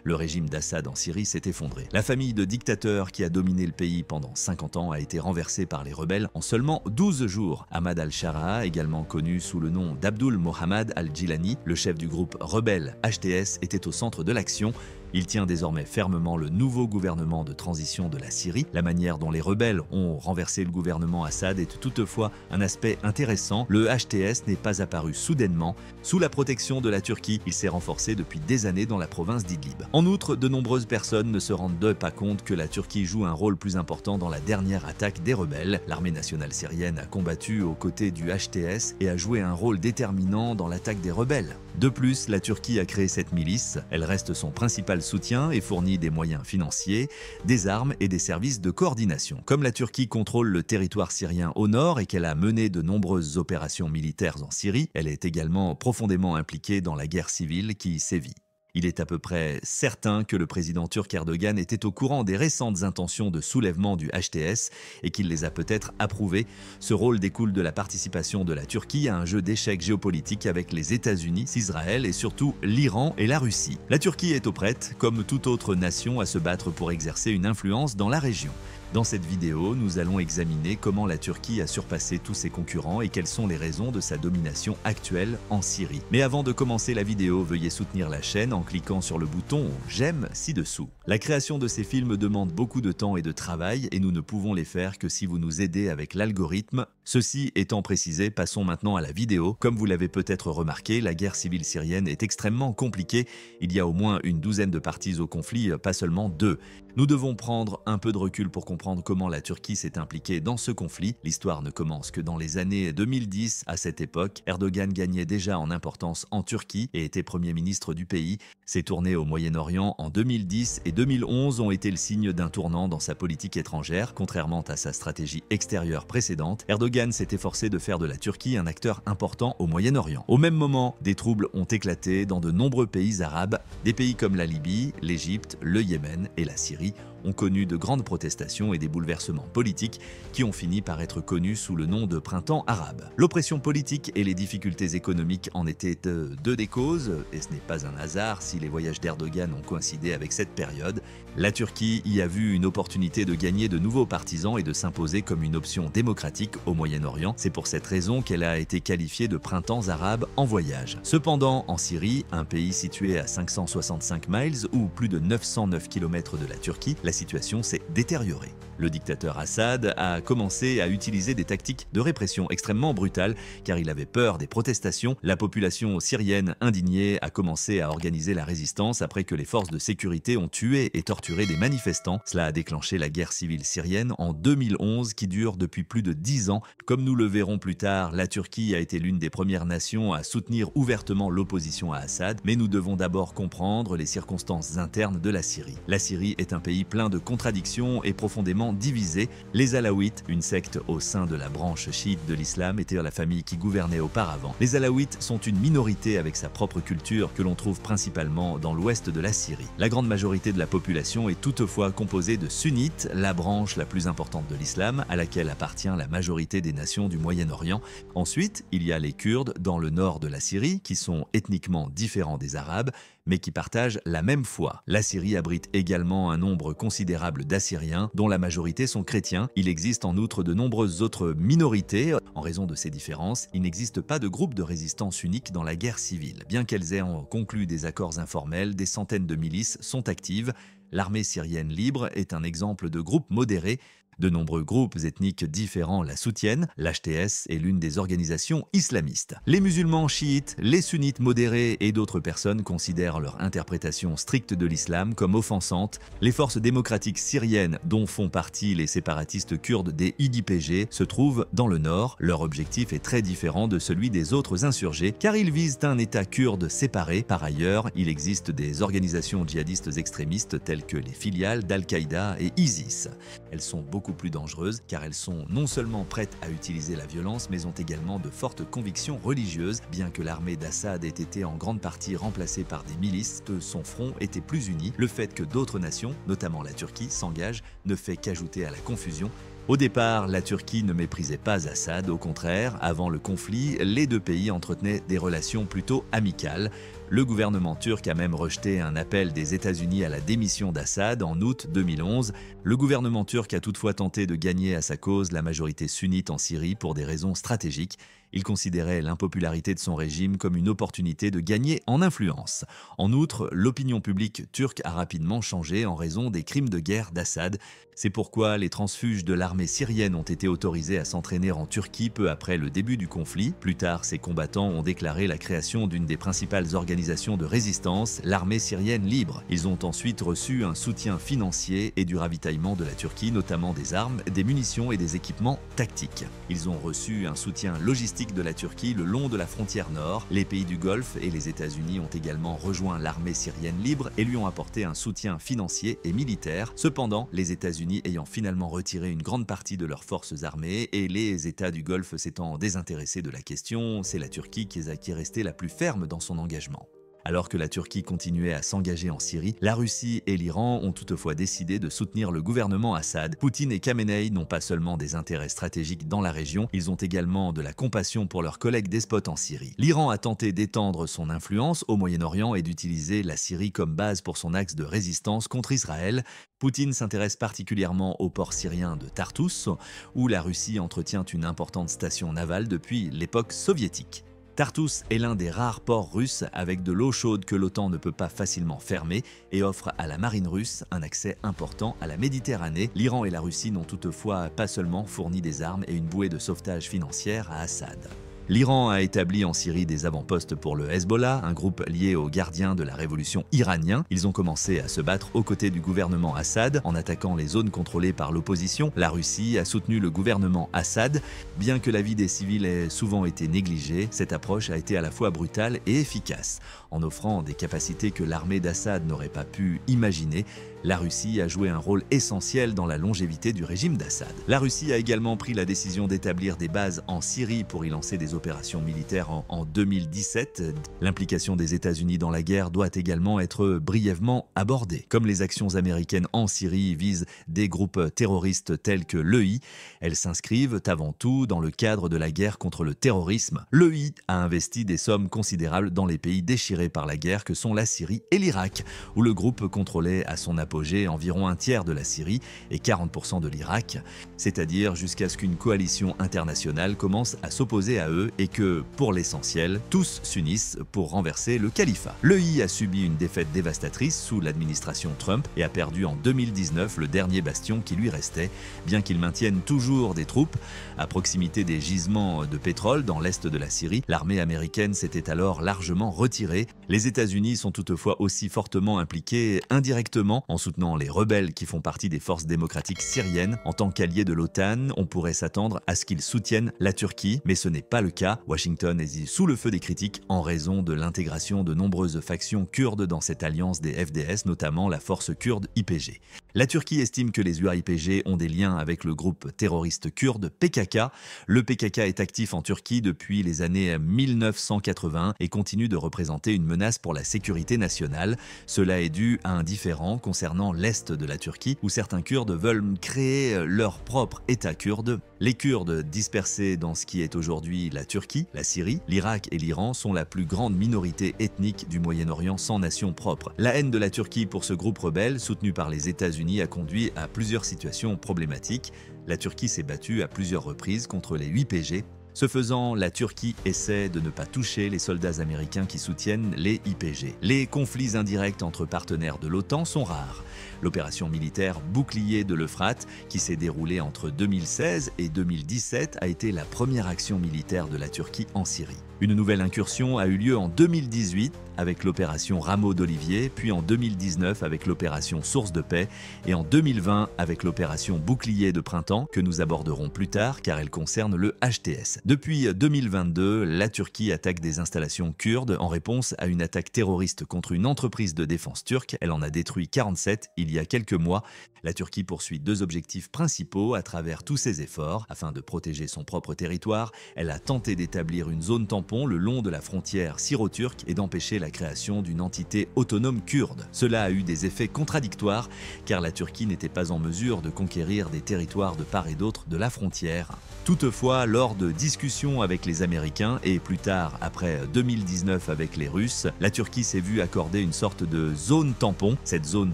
Le régime d'Assad en Syrie s'est effondré. La famille de dictateurs qui a dominé le pays pendant 50 ans a été renversée par les rebelles en seulement 12 jours. Ahmad al-Sharaa, également connu sous le nom d'Abdul Mohammad al-Jilani, le chef du groupe rebelle HTS, était au centre de l'action. Il tient désormais fermement le nouveau gouvernement de transition de la Syrie. La manière dont les rebelles ont renversé le gouvernement Assad est toutefois un aspect intéressant. Le HTS n'est pas apparu soudainement. Sous la protection de la Turquie, il s'est renforcé depuis des années dans la province d'Idlib. En outre, de nombreuses personnes ne se rendent pas compte que la Turquie joue un rôle plus important dans la dernière attaque des rebelles. L'armée nationale syrienne a combattu aux côtés du HTS et a joué un rôle déterminant dans l'attaque des rebelles. De plus, la Turquie a créé cette milice. Elle reste son principal soutien et fournit des moyens financiers, des armes et des services de coordination. Comme la Turquie contrôle le territoire syrien au nord et qu'elle a mené de nombreuses opérations militaires en Syrie, elle est également profondément impliquée dans la guerre civile qui y sévit. Il est à peu près certain que le président turc Erdogan était au courant des récentes intentions de soulèvement du HTS et qu'il les a peut-être approuvées. Ce rôle découle de la participation de la Turquie à un jeu d'échecs géopolitique avec les États-Unis, Israël et surtout l'Iran et la Russie. La Turquie est prête, comme toute autre nation, à se battre pour exercer une influence dans la région. Dans cette vidéo, nous allons examiner comment la Turquie a surpassé tous ses concurrents et quelles sont les raisons de sa domination actuelle en Syrie. Mais avant de commencer la vidéo, veuillez soutenir la chaîne en cliquant sur le bouton « J'aime » ci-dessous. La création de ces films demande beaucoup de temps et de travail et nous ne pouvons les faire que si vous nous aidez avec l'algorithme. Ceci étant précisé, passons maintenant à la vidéo. Comme vous l'avez peut-être remarqué, la guerre civile syrienne est extrêmement compliquée. Il y a au moins une douzaine de parties au conflit, pas seulement 2. Nous devons prendre un peu de recul pour comprendre comment la Turquie s'est impliquée dans ce conflit. L'histoire ne commence que dans les années 2010. À cette époque, Erdogan gagnait déjà en importance en Turquie et était Premier ministre du pays. Ses tournées au Moyen-Orient en 2010 et 2011 ont été le signe d'un tournant dans sa politique étrangère. Contrairement à sa stratégie extérieure précédente, Erdogan s'est efforcé de faire de la Turquie un acteur important au Moyen-Orient. Au même moment, des troubles ont éclaté dans de nombreux pays arabes. Des pays comme la Libye, l'Égypte, le Yémen et la Syrie ont connu de grandes protestations et des bouleversements politiques qui ont fini par être connus sous le nom de printemps arabe. L'oppression politique et les difficultés économiques en étaient deux des causes, et ce n'est pas un hasard si les voyages d'Erdogan ont coïncidé avec cette période. La Turquie y a vu une opportunité de gagner de nouveaux partisans et de s'imposer comme une option démocratique au Moyen-Orient. C'est pour cette raison qu'elle a été qualifiée de printemps arabe en voyage. Cependant, en Syrie, un pays situé à 565 miles ou plus de 909 km de la Turquie, la situation s'est détériorée. Le dictateur Assad a commencé à utiliser des tactiques de répression extrêmement brutales car il avait peur des protestations. La population syrienne indignée a commencé à organiser la résistance après que les forces de sécurité ont tué et torturé des manifestants. Cela a déclenché la guerre civile syrienne en 2011 qui dure depuis plus de 10 ans. Comme nous le verrons plus tard, la Turquie a été l'une des premières nations à soutenir ouvertement l'opposition à Assad, mais nous devons d'abord comprendre les circonstances internes de la Syrie. La Syrie est un pays plein de contradictions et profondément divisé. Les Alaouites, une secte au sein de la branche chiite de l'islam, étaient la famille qui gouvernait auparavant. Les Alaouites sont une minorité avec sa propre culture que l'on trouve principalement dans l'ouest de la Syrie. La grande majorité de la population est toutefois composée de sunnites, la branche la plus importante de l'islam, à laquelle appartient la majorité des nations du Moyen-Orient. Ensuite, il y a les Kurdes dans le nord de la Syrie, qui sont ethniquement différents des Arabes, mais qui partagent la même foi. La Syrie abrite également un nombre considérable d'Assyriens, dont la majorité sont chrétiens. Il existe en outre de nombreuses autres minorités. En raison de ces différences, il n'existe pas de groupe de résistance unique dans la guerre civile. Bien qu'elles aient conclu des accords informels, des centaines de milices sont actives. L'armée syrienne libre est un exemple de groupe modéré. De nombreux groupes ethniques différents la soutiennent. L'HTS est l'une des organisations islamistes. Les musulmans chiites, les sunnites modérés et d'autres personnes considèrent leur interprétation stricte de l'islam comme offensante. Les forces démocratiques syriennes, dont font partie les séparatistes kurdes des YPG, se trouvent dans le nord. Leur objectif est très différent de celui des autres insurgés, car ils visent un État kurde séparé. Par ailleurs, il existe des organisations djihadistes extrémistes telles que les filiales d'Al-Qaïda et ISIS. Elles sont beaucoup plus dangereuses car elles sont non seulement prêtes à utiliser la violence mais ont également de fortes convictions religieuses. Bien que l'armée d'Assad ait été en grande partie remplacée par des milices, son front était plus uni. Le fait que d'autres nations, notamment la Turquie, s'engagent ne fait qu'ajouter à la confusion. Au départ, la Turquie ne méprisait pas Assad, au contraire, avant le conflit, les deux pays entretenaient des relations plutôt amicales. Le gouvernement turc a même rejeté un appel des États-Unis à la démission d'Assad en août 2011. Le gouvernement turc a toutefois tenté de gagner à sa cause la majorité sunnite en Syrie pour des raisons stratégiques. Il considérait l'impopularité de son régime comme une opportunité de gagner en influence. En outre, l'opinion publique turque a rapidement changé en raison des crimes de guerre d'Assad. C'est pourquoi les transfuges de l'armée syrienne ont été autorisés à s'entraîner en Turquie peu après le début du conflit. Plus tard, ces combattants ont déclaré la création d'une des principales organisations de résistance, l'armée syrienne libre. Ils ont ensuite reçu un soutien financier et du ravitaillement de la Turquie, notamment des armes, des munitions et des équipements tactiques. Ils ont reçu un soutien logistique de la Turquie le long de la frontière nord. Les pays du Golfe et les États-Unis ont également rejoint l'armée syrienne libre et lui ont apporté un soutien financier et militaire. Cependant, les États-Unis ayant finalement retiré une grande partie de leurs forces armées et les États du Golfe s'étant désintéressés de la question, c'est la Turquie qui est restée la plus ferme dans son engagement. Alors que la Turquie continuait à s'engager en Syrie, la Russie et l'Iran ont toutefois décidé de soutenir le gouvernement Assad. Poutine et Khamenei n'ont pas seulement des intérêts stratégiques dans la région, ils ont également de la compassion pour leurs collègues despotes en Syrie. L'Iran a tenté d'étendre son influence au Moyen-Orient et d'utiliser la Syrie comme base pour son axe de résistance contre Israël. Poutine s'intéresse particulièrement au port syrien de Tartous, où la Russie entretient une importante station navale depuis l'époque soviétique. Tartous est l'un des rares ports russes avec de l'eau chaude que l'OTAN ne peut pas facilement fermer et offre à la marine russe un accès important à la Méditerranée. L'Iran et la Russie n'ont toutefois pas seulement fourni des armes et une bouée de sauvetage financière à Assad. L'Iran a établi en Syrie des avant-postes pour le Hezbollah, un groupe lié aux gardiens de la révolution iranien. Ils ont commencé à se battre aux côtés du gouvernement Assad en attaquant les zones contrôlées par l'opposition. La Russie a soutenu le gouvernement Assad. Bien que la vie des civils ait souvent été négligée, cette approche a été à la fois brutale et efficace. En offrant des capacités que l'armée d'Assad n'aurait pas pu imaginer, la Russie a joué un rôle essentiel dans la longévité du régime d'Assad. La Russie a également pris la décision d'établir des bases en Syrie pour y lancer des opérations militaires en 2017. L'implication des États-Unis dans la guerre doit également être brièvement abordée. Comme les actions américaines en Syrie visent des groupes terroristes tels que l'EI, elles s'inscrivent avant tout dans le cadre de la guerre contre le terrorisme. L'EI a investi des sommes considérables dans les pays déchirés par la guerre que sont la Syrie et l'Irak, où le groupe contrôlait à son apogée environ un tiers de la Syrie et 40% de l'Irak, c'est-à-dire jusqu'à ce qu'une coalition internationale commence à s'opposer à eux et que, pour l'essentiel, tous s'unissent pour renverser le califat. L'EI a subi une défaite dévastatrice sous l'administration Trump et a perdu en 2019 le dernier bastion qui lui restait, bien qu'il maintienne toujours des troupes à proximité des gisements de pétrole dans l'est de la Syrie. L'armée américaine s'était alors largement retirée. Les États-Unis sont toutefois aussi fortement impliqués indirectement en soutenant les rebelles qui font partie des forces démocratiques syriennes. En tant qu'alliés de l'OTAN, on pourrait s'attendre à ce qu'ils soutiennent la Turquie, mais ce n'est pas le cas. Washington est sous le feu des critiques en raison de l'intégration de nombreuses factions kurdes dans cette alliance des FDS, notamment la force kurde YPG. La Turquie estime que les UAYPG ont des liens avec le groupe terroriste kurde PKK. Le PKK est actif en Turquie depuis les années 1980 et continue de représenter une menace pour la sécurité nationale. Cela est dû à un différend concernant l'est de la Turquie où certains Kurdes veulent créer leur propre État kurde. Les Kurdes dispersés dans ce qui est aujourd'hui la Turquie, la Syrie, l'Irak et l'Iran sont la plus grande minorité ethnique du Moyen-Orient sans nation propre. La haine de la Turquie pour ce groupe rebelle, soutenu par les États-Unis, a conduit à plusieurs situations problématiques. La Turquie s'est battue à plusieurs reprises contre les YPG. Ce faisant, la Turquie essaie de ne pas toucher les soldats américains qui soutiennent les YPG. Les conflits indirects entre partenaires de l'OTAN sont rares. L'opération militaire Bouclier de l'Euphrate, qui s'est déroulée entre 2016 et 2017, a été la première action militaire de la Turquie en Syrie. Une nouvelle incursion a eu lieu en 2018 avec l'opération Rameau d'Olivier, puis en 2019 avec l'opération Source de paix et en 2020 avec l'opération Bouclier de printemps que nous aborderons plus tard car elle concerne le HTS. Depuis 2022, la Turquie attaque des installations kurdes en réponse à une attaque terroriste contre une entreprise de défense turque. Elle en a détruit 47 il y a quelques mois. La Turquie poursuit deux objectifs principaux à travers tous ses efforts. Afin de protéger son propre territoire, elle a tenté d'établir une zone tampon tampons le long de la frontière syro-turque et d'empêcher la création d'une entité autonome kurde. Cela a eu des effets contradictoires car la Turquie n'était pas en mesure de conquérir des territoires de part et d'autre de la frontière. Toutefois, lors de discussions avec les Américains et plus tard après 2019 avec les Russes, la Turquie s'est vue accorder une sorte de zone tampon. Cette zone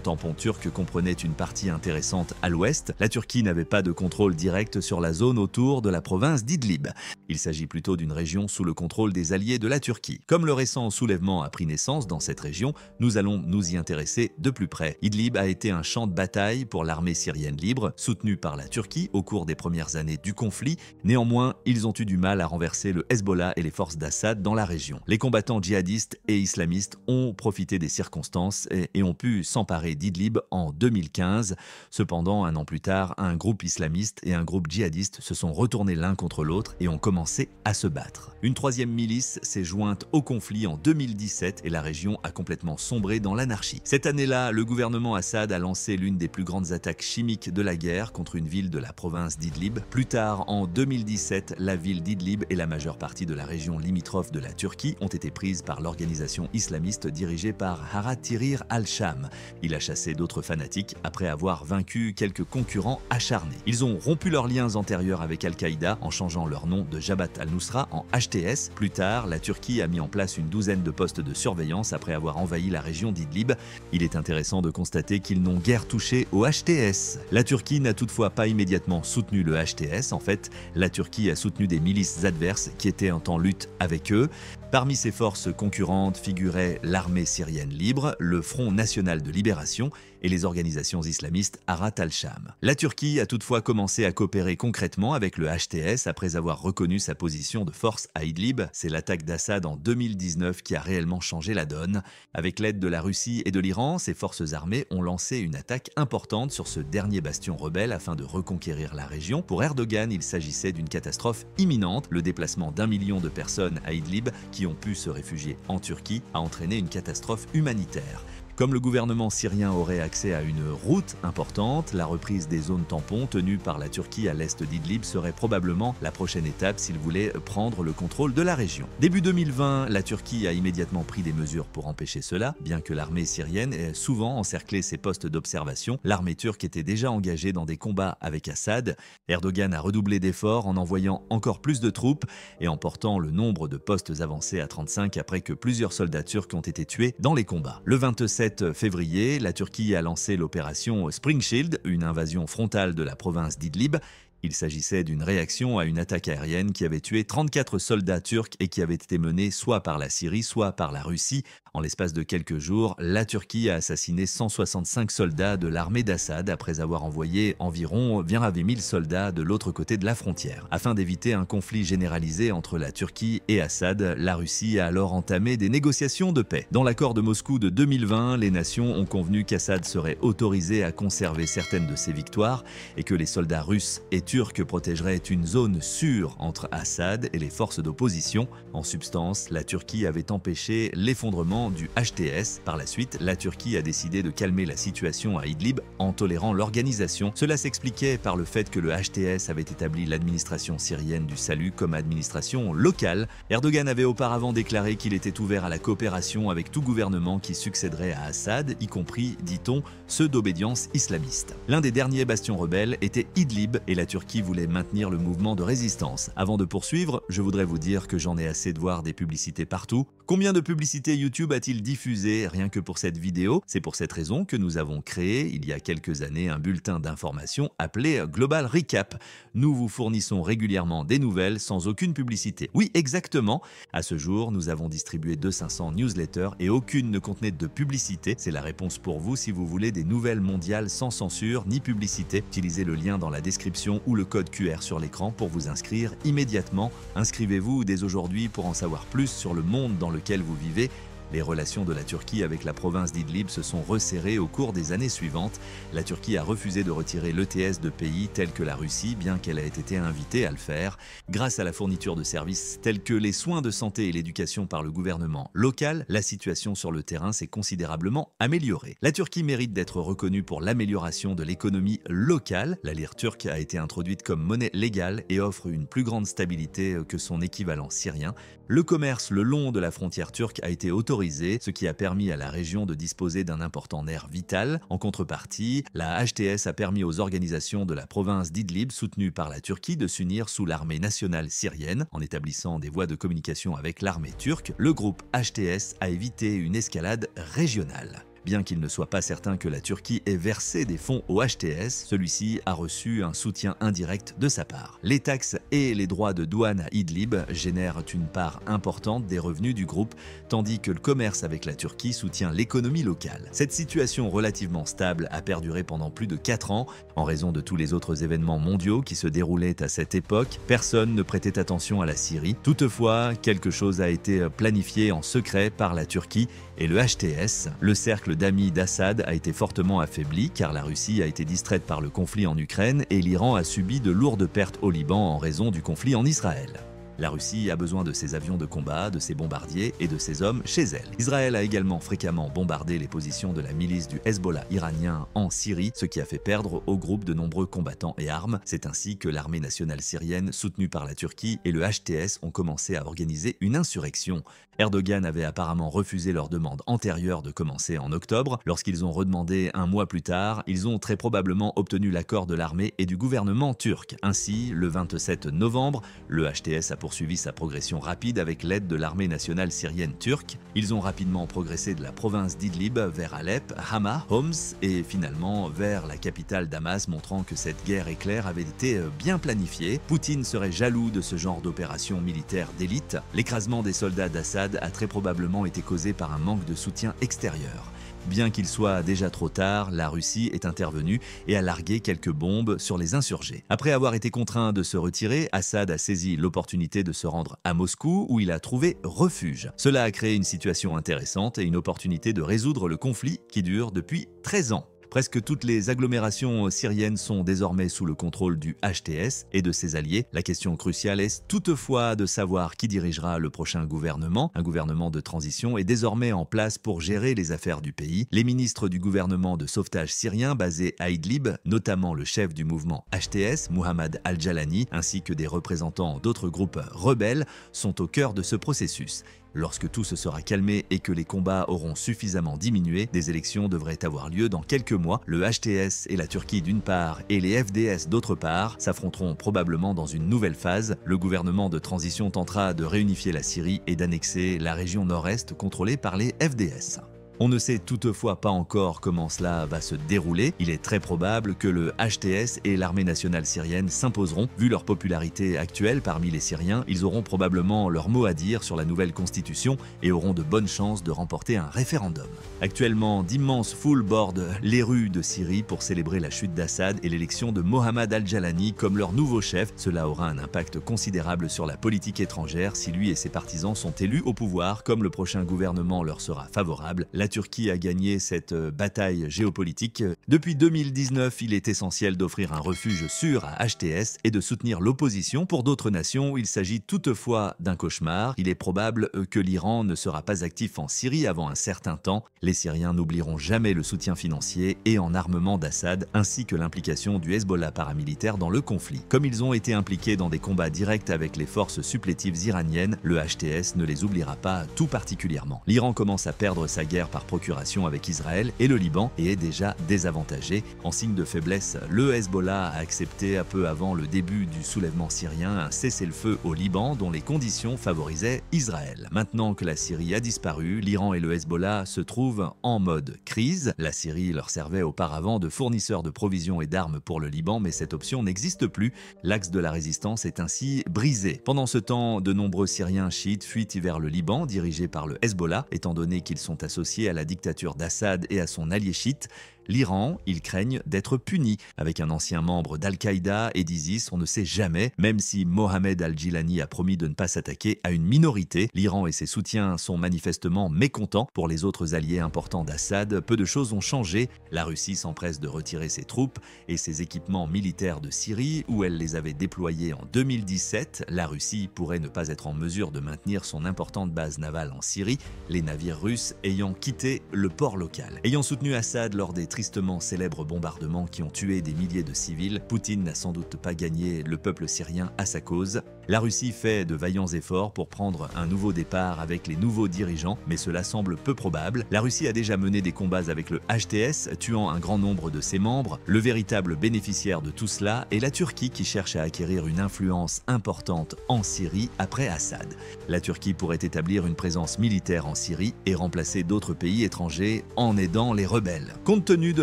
tampon turque comprenait une partie intéressante à l'ouest. La Turquie n'avait pas de contrôle direct sur la zone autour de la province d'Idlib. Il s'agit plutôt d'une région sous le contrôle des alliés de la Turquie. Comme le récent soulèvement a pris naissance dans cette région, nous allons nous y intéresser de plus près. Idlib a été un champ de bataille pour l'armée syrienne libre, soutenue par la Turquie au cours des premières années du conflit. Néanmoins, ils ont eu du mal à renverser le Hezbollah et les forces d'Assad dans la région. Les combattants djihadistes et islamistes ont profité des circonstances et ont pu s'emparer d'Idlib en 2015. Cependant, un an plus tard, un groupe islamiste et un groupe djihadiste se sont retournés l'un contre l'autre et ont commencé à se battre. Une troisième milice s'est jointe au conflit en 2017 et la région a complètement sombré dans l'anarchie. Cette année-là, le gouvernement Assad a lancé l'une des plus grandes attaques chimiques de la guerre contre une ville de la province d'Idlib. Plus tard, en 2017, la ville d'Idlib et la majeure partie de la région limitrophe de la Turquie ont été prises par l'organisation islamiste dirigée par Harrat Tahrir al-Sham. Il a chassé d'autres fanatiques après avoir vaincu quelques concurrents acharnés. Ils ont rompu leurs liens antérieurs avec Al-Qaïda en changeant leur nom de Jabhat al-Nusra en HTS. Plus tard, la Turquie a mis en place une douzaine de postes de surveillance après avoir envahi la région d'Idlib. Il est intéressant de constater qu'ils n'ont guère touché au HTS. La Turquie n'a toutefois pas immédiatement soutenu le HTS. En fait, la Turquie a soutenu des milices adverses qui étaient en lutte avec eux. Parmi ces forces concurrentes figuraient l'armée syrienne libre, le Front national de libération et les organisations islamistes Harrat al-Sham. La Turquie a toutefois commencé à coopérer concrètement avec le HTS après avoir reconnu sa position de force à Idlib. C'est l'attaque d'Assad en 2019 qui a réellement changé la donne. Avec l'aide de la Russie et de l'Iran, ces forces armées ont lancé une attaque importante sur ce dernier bastion rebelle afin de reconquérir la région. Pour Erdogan, il s'agissait d'une catastrophe imminente. Le déplacement d'1 million de personnes à Idlib qui ont pu se réfugier en Turquie a entraîné une catastrophe humanitaire. Comme le gouvernement syrien aurait accès à une route importante, la reprise des zones tampons tenues par la Turquie à l'est d'Idlib serait probablement la prochaine étape s'il voulait prendre le contrôle de la région. Début 2020, la Turquie a immédiatement pris des mesures pour empêcher cela. Bien que l'armée syrienne ait souvent encerclé ses postes d'observation, l'armée turque était déjà engagée dans des combats avec Assad. Erdogan a redoublé d'efforts en envoyant encore plus de troupes et en portant le nombre de postes avancés à 35 après que plusieurs soldats turcs ont été tués dans les combats. Le 27 février, la Turquie a lancé l'opération Spring Shield, une invasion frontale de la province d'Idlib. Il s'agissait d'une réaction à une attaque aérienne qui avait tué 34 soldats turcs et qui avait été menée soit par la Syrie, soit par la Russie. En l'espace de quelques jours, la Turquie a assassiné 165 soldats de l'armée d'Assad après avoir envoyé environ 20 000 soldats de l'autre côté de la frontière. Afin d'éviter un conflit généralisé entre la Turquie et Assad, la Russie a alors entamé des négociations de paix. Dans l'accord de Moscou de 2020, les nations ont convenu qu'Assad serait autorisé à conserver certaines de ses victoires et que les soldats russes et turcs protégeraient une zone sûre entre Assad et les forces d'opposition. En substance, la Turquie avait empêché l'effondrement du HTS. Par la suite, la Turquie a décidé de calmer la situation à Idlib en tolérant l'organisation. Cela s'expliquait par le fait que le HTS avait établi l'administration syrienne du salut comme administration locale. Erdogan avait auparavant déclaré qu'il était ouvert à la coopération avec tout gouvernement qui succéderait à Assad, y compris, dit-on, ceux d'obédience islamiste. L'un des derniers bastions rebelles était Idlib et la Turquie voulait maintenir le mouvement de résistance. Avant de poursuivre, je voudrais vous dire que j'en ai assez de voir des publicités partout. Combien de publicités YouTube a-t-il diffusé rien que pour cette vidéo? C'est pour cette raison que nous avons créé, il y a quelques années, un bulletin d'information appelé Global Recap. Nous vous fournissons régulièrement des nouvelles sans aucune publicité. Oui, exactement. À ce jour, nous avons distribué 2500 newsletters et aucune ne contenait de publicité. C'est la réponse pour vous si vous voulez des nouvelles mondiales sans censure ni publicité. Utilisez le lien dans la description ou le code QR sur l'écran pour vous inscrire immédiatement. Inscrivez-vous dès aujourd'hui pour en savoir plus sur le monde dans lequel vous vivez Les relations de la Turquie avec la province d'Idlib se sont resserrées au cours des années suivantes. La Turquie a refusé de retirer l'ETS de pays tels que la Russie, bien qu'elle ait été invitée à le faire. Grâce à la fourniture de services tels que les soins de santé et l'éducation par le gouvernement local, la situation sur le terrain s'est considérablement améliorée. La Turquie mérite d'être reconnue pour l'amélioration de l'économie locale. La lire turque a été introduite comme monnaie légale et offre une plus grande stabilité que son équivalent syrien. Le commerce le long de la frontière turque a été autorisé, ce qui a permis à la région de disposer d'un important nerf vital. En contrepartie, la HTS a permis aux organisations de la province d'Idlib, soutenues par la Turquie, de s'unir sous l'armée nationale syrienne. En établissant des voies de communication avec l'armée turque, le groupe HTS a évité une escalade régionale. Bien qu'il ne soit pas certain que la Turquie ait versé des fonds au HTS, celui-ci a reçu un soutien indirect de sa part. Les taxes et les droits de douane à Idlib génèrent une part importante des revenus du groupe, tandis que le commerce avec la Turquie soutient l'économie locale. Cette situation relativement stable a perduré pendant plus de 4 ans. En raison de tous les autres événements mondiaux qui se déroulaient à cette époque, personne ne prêtait attention à la Syrie. Toutefois, quelque chose a été planifié en secret par la Turquie et le HTS. Le cercle d'amis d'Assad a été fortement affaibli car la Russie a été distraite par le conflit en Ukraine et l'Iran a subi de lourdes pertes au Liban en raison du conflit en Israël. La Russie a besoin de ses avions de combat, de ses bombardiers et de ses hommes chez elle. Israël a également fréquemment bombardé les positions de la milice du Hezbollah iranien en Syrie, ce qui a fait perdre au groupe de nombreux combattants et armes. C'est ainsi que l'armée nationale syrienne, soutenue par la Turquie, et le HTS ont commencé à organiser une insurrection. Erdogan avait apparemment refusé leur demande antérieure de commencer en octobre. Lorsqu'ils ont redemandé un mois plus tard, ils ont très probablement obtenu l'accord de l'armée et du gouvernement turc. Ainsi, le 27 novembre, le HTS a poursuivi sa progression rapide avec l'aide de l'armée nationale syrienne turque. Ils ont rapidement progressé de la province d'Idlib vers Alep, Hama, Homs et finalement vers la capitale Damas, montrant que cette guerre éclair avait été bien planifiée. Poutine serait jaloux de ce genre d'opération militaire d'élite. L'écrasement des soldats d'Assad a très probablement été causé par un manque de soutien extérieur. Bien qu'il soit déjà trop tard, la Russie est intervenue et a largué quelques bombes sur les insurgés. Après avoir été contraint de se retirer, Assad a saisi l'opportunité de se rendre à Moscou où il a trouvé refuge. Cela a créé une situation intéressante et une opportunité de résoudre le conflit qui dure depuis 13 ans. Presque toutes les agglomérations syriennes sont désormais sous le contrôle du HTS et de ses alliés. La question cruciale est toutefois de savoir qui dirigera le prochain gouvernement. Un gouvernement de transition est désormais en place pour gérer les affaires du pays. Les ministres du gouvernement de sauvetage syrien basé à Idlib, notamment le chef du mouvement HTS, Mohammad Al-Jalani, ainsi que des représentants d'autres groupes rebelles, sont au cœur de ce processus. Lorsque tout se sera calmé et que les combats auront suffisamment diminué, des élections devraient avoir lieu dans quelques mois. Le HTS et la Turquie d'une part et les FDS d'autre part s'affronteront probablement dans une nouvelle phase. Le gouvernement de transition tentera de réunifier la Syrie et d'annexer la région nord-est contrôlée par les FDS. On ne sait toutefois pas encore comment cela va se dérouler. Il est très probable que le HTS et l'armée nationale syrienne s'imposeront. Vu leur popularité actuelle parmi les Syriens, ils auront probablement leur mot à dire sur la nouvelle constitution et auront de bonnes chances de remporter un référendum. Actuellement, d'immenses foules bordent les rues de Syrie pour célébrer la chute d'Assad et l'élection de Mohammad Al-Jalani comme leur nouveau chef. Cela aura un impact considérable sur la politique étrangère si lui et ses partisans sont élus au pouvoir, comme le prochain gouvernement leur sera favorable. La Turquie a gagné cette bataille géopolitique. Depuis 2019, il est essentiel d'offrir un refuge sûr à HTS et de soutenir l'opposition. Pour d'autres nations, il s'agit toutefois d'un cauchemar. Il est probable que l'Iran ne sera pas actif en Syrie avant un certain temps. Les Syriens n'oublieront jamais le soutien financier et en armement d'Assad, ainsi que l'implication du Hezbollah paramilitaire dans le conflit. Comme ils ont été impliqués dans des combats directs avec les forces supplétives iraniennes, le HTS ne les oubliera pas tout particulièrement. L'Iran commence à perdre sa guerre par procuration avec Israël et le Liban et est déjà désavantagé. En signe de faiblesse, le Hezbollah a accepté peu avant le début du soulèvement syrien un cessez-le-feu au Liban dont les conditions favorisaient Israël. Maintenant que la Syrie a disparu, l'Iran et le Hezbollah se trouvent en mode crise. La Syrie leur servait auparavant de fournisseur de provisions et d'armes pour le Liban, mais cette option n'existe plus. L'axe de la résistance est ainsi brisé. Pendant ce temps, de nombreux Syriens chiites fuient vers le Liban, dirigé par le Hezbollah, étant donné qu'ils sont associés à la dictature d'Assad et à son allié chiite. L'Iran, ils craignent d'être punis. Avec un ancien membre d'Al-Qaïda et d'ISIS, on ne sait jamais, même si Mohamed Al-Jilani a promis de ne pas s'attaquer à une minorité. L'Iran et ses soutiens sont manifestement mécontents. Pour les autres alliés importants d'Assad, peu de choses ont changé. La Russie s'empresse de retirer ses troupes et ses équipements militaires de Syrie, où elle les avait déployés en 2017. La Russie pourrait ne pas être en mesure de maintenir son importante base navale en Syrie, les navires russes ayant quitté le port local. Ayant soutenu Assad lors des tristement célèbres bombardements qui ont tué des milliers de civils, Poutine n'a sans doute pas gagné le peuple syrien à sa cause. La Russie fait de vaillants efforts pour prendre un nouveau départ avec les nouveaux dirigeants, mais cela semble peu probable. La Russie a déjà mené des combats avec le HTS, tuant un grand nombre de ses membres. Le véritable bénéficiaire de tout cela est la Turquie qui cherche à acquérir une influence importante en Syrie après Assad. La Turquie pourrait établir une présence militaire en Syrie et remplacer d'autres pays étrangers en aidant les rebelles. Compte tenu de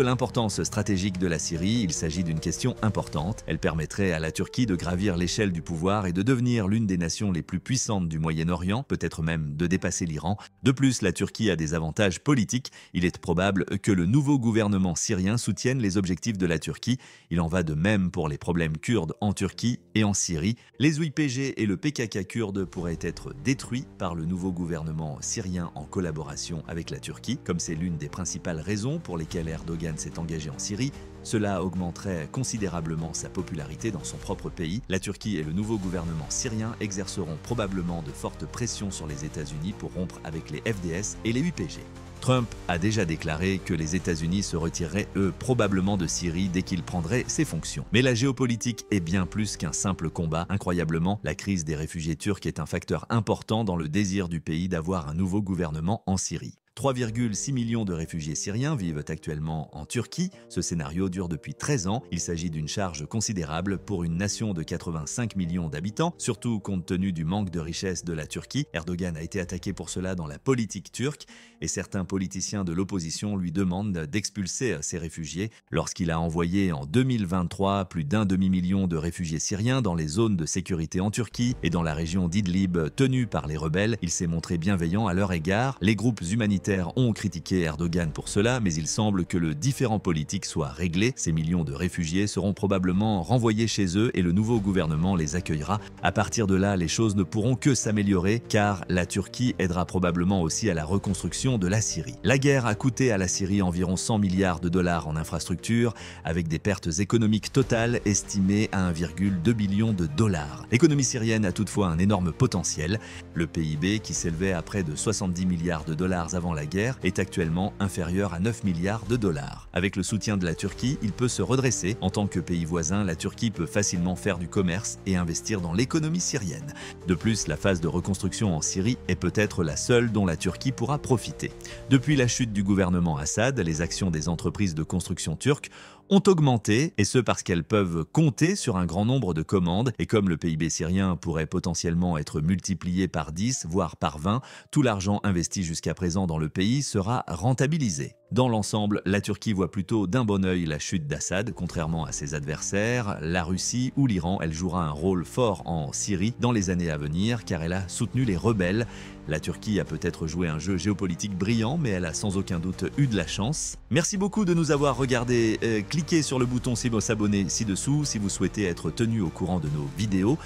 l'importance stratégique de la Syrie, il s'agit d'une question importante. Elle permettrait à la Turquie de gravir l'échelle du pouvoir et de devenir l'une des nations les plus puissantes du Moyen-Orient, peut-être même de dépasser l'Iran. De plus, la Turquie a des avantages politiques. Il est probable que le nouveau gouvernement syrien soutienne les objectifs de la Turquie. Il en va de même pour les problèmes kurdes en Turquie et en Syrie. Les YPG et le PKK kurde pourraient être détruits par le nouveau gouvernement syrien en collaboration avec la Turquie, comme c'est l'une des principales raisons pour lesquelles Erdogan s'est engagé en Syrie. Cela augmenterait considérablement sa popularité dans son propre pays. La Turquie et le nouveau gouvernement syrien exerceront probablement de fortes pressions sur les États-Unis pour rompre avec les FDS et les YPG. Trump a déjà déclaré que les États-Unis se retireraient, eux, probablement de Syrie dès qu'il prendrait ses fonctions. Mais la géopolitique est bien plus qu'un simple combat. Incroyablement, la crise des réfugiés turcs est un facteur important dans le désir du pays d'avoir un nouveau gouvernement en Syrie. 3,6 millions de réfugiés syriens vivent actuellement en Turquie. Ce scénario dure depuis 13 ans. Il s'agit d'une charge considérable pour une nation de 85 millions d'habitants, surtout compte tenu du manque de richesse de la Turquie. Erdogan a été attaqué pour cela dans la politique turque et certains politiciens de l'opposition lui demandent d'expulser ces réfugiés. Lorsqu'il a envoyé en 2023 plus d'un demi-million de réfugiés syriens dans les zones de sécurité en Turquie et dans la région d'Idlib tenue par les rebelles, il s'est montré bienveillant à leur égard. Les groupes humanitaires ont critiqué Erdogan pour cela, mais il semble que le différend politique soit réglé. Ces millions de réfugiés seront probablement renvoyés chez eux et le nouveau gouvernement les accueillera. À partir de là, les choses ne pourront que s'améliorer car la Turquie aidera probablement aussi à la reconstruction de la Syrie. La guerre a coûté à la Syrie environ 100 milliards de dollars en infrastructures, avec des pertes économiques totales estimées à 1,2 billion de dollars. L'économie syrienne a toutefois un énorme potentiel. Le PIB, qui s'élevait à près de 70 milliards de dollars avant la guerre, est actuellement inférieur à 9 milliards de dollars. Avec le soutien de la Turquie, il peut se redresser. En tant que pays voisin, la Turquie peut facilement faire du commerce et investir dans l'économie syrienne. De plus, la phase de reconstruction en Syrie est peut-être la seule dont la Turquie pourra profiter. Depuis la chute du gouvernement Assad, les actions des entreprises de construction turques ont augmenté, et ce parce qu'elles peuvent compter sur un grand nombre de commandes, et comme le PIB syrien pourrait potentiellement être multiplié par 10, voire par 20, tout l'argent investi jusqu'à présent dans le pays sera rentabilisé. Dans l'ensemble, la Turquie voit plutôt d'un bon œil la chute d'Assad, contrairement à ses adversaires, la Russie ou l'Iran. Elle jouera un rôle fort en Syrie dans les années à venir, car elle a soutenu les rebelles. La Turquie a peut-être joué un jeu géopolitique brillant, mais elle a sans aucun doute eu de la chance. Merci beaucoup de nous avoir regardés. Cliquez sur le bouton s'abonner ci-dessous si vous souhaitez être tenu au courant de nos vidéos.